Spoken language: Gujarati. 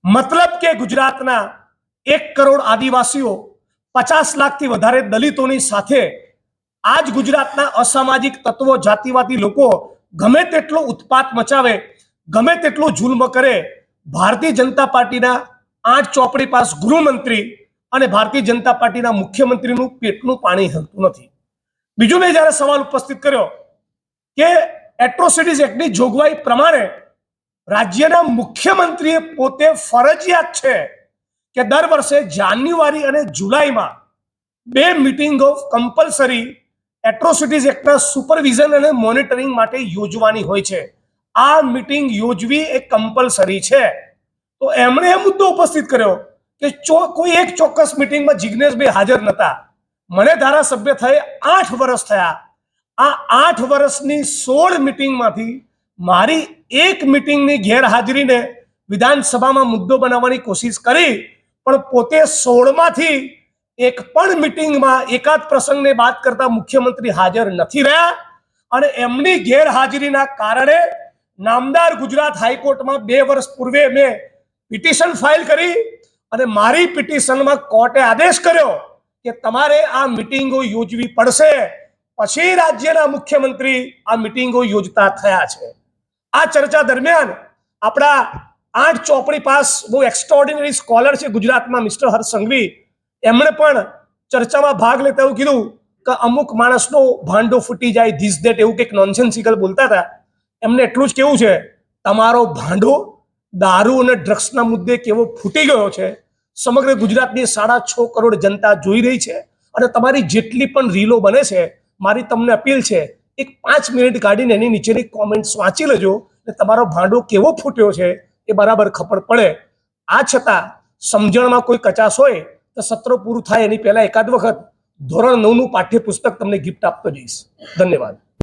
मतलब કે ગુજરાતના 1 કરોડ આદિવાસીઓ 50 લાખથી વધારે દલિતોની સાથે આજ ગુજરાતના અસામાજિક તત્વો જાતિવાદી લોકો ગમે તેટલો ઉત્પાત મચાવે, ગમે તેટલો જુલ્મ કરે, ભારતીય જનતા પાર્ટીના 8 ચોપડી પાસ ગૃહમંત્રી અને ભારતીય જનતા પાર્ટીના મુખ્યમંત્રીનું પેટનું પાણી હલતું નથી. બીજું મેં જ્યારે સવાલ ઉપસ્થિત કર્યો કે એટ્રોસિટીઝ એક્ટની જોગવાઈ પ્રમાણે રાજ્યના મુખ્યમંત્રીએ પોતે ફરજિયાત છે કે દર વર્ષે જાન્યુઆરી અને જુલાઈમાં 2 મીટિંગ ઓફ કમ્પલસરી એટ્રોસિટીઝ એક્ટના સુપરવિઝન અને મોનિટરિંગ માટે યોજવાની હોય છે. આ મીટિંગ યોજવી એ કમ્પલસરી છે. તો એમણે એ મુદ્દો ઉપસ્થિત કર્યો કે કોઈ એક ચોક્કસ મીટિંગમાં જિગ્નેશભાઈ હાજર નહોતા. મને ધારાસભ્ય થયે 8 વર્ષ થયા. આ 8 વર્ષની 16 મીટિંગમાંથી મારી એક મીટિંગની ગેરહાજરીને વિધાનસભામાં મુદ્દો બનાવવાની કોશિશ કરી, પણ પોતે 16માંથી એક પણ મીટિંગમાં એકાદ પ્રસંગને બાદ કરતા મુખ્યમંત્રી હાજર નથી રહ્યા અને એમની ગેરહાજરીના કારણે નામદાર ગુજરાત હાઈકોર્ટમાં 2 વર્ષ પૂર્વે મેં પિટિશન ફાઇલ કરી અને મારી પિટિશનમાં કોર્ટે આદેશ કર્યો કે તમારે આ મીટિંગો યોજવી પડશે. પછી રાજ્યના મુખ્યમંત્રી આ મીટિંગો યોજતા થયા છે. આ ચર્ચા દરમિયાન આપણા 8 ચોપડી પાસ બહુ એક્સ્ટ્રાઓર્ડિનરી સ્કોલર છે ગુજરાતમાં મિસ્ટર હર્ષ સંઘવી, એમણે પણ ચર્ચામાં ભાગ લેતા એવું કીધું કે અમુક માણસનો ભાંડો ફૂટી જાય ધીસ ધેટ એવું કંઈક નોનસેન્સિકલ બોલતા હતા. એમને એટલું જ કેવું છે, તમારો ભાંડો દારૂ અને ડ્રગ્સના મુદ્દે કેવો ફૂટી ગયો છે સમગ્ર ગુજરાતની 6.5 કરોડ જનતા જોઈ રહી છે અને તમારી જેટલી પણ રીલો બને છે, મારી તમને અપીલ છે એક 5 મિનિટ કાઢીને એની નીચેની કોમેન્ટ્સ વાંચી લેજો અને તમારો ભાંડો કેવો ફૂટ્યો છે એ બરાબર ખબર પડે. આ છતાં સમજણમાં કોઈ કચાશ હોય તો સત્ર પૂરું થાય એની પહેલા એકાદ વખત ધોરણ 9નું પાઠ્યપુસ્તક તમને ગિફ્ટ આપતો જઈશ. ધન્યવાદ.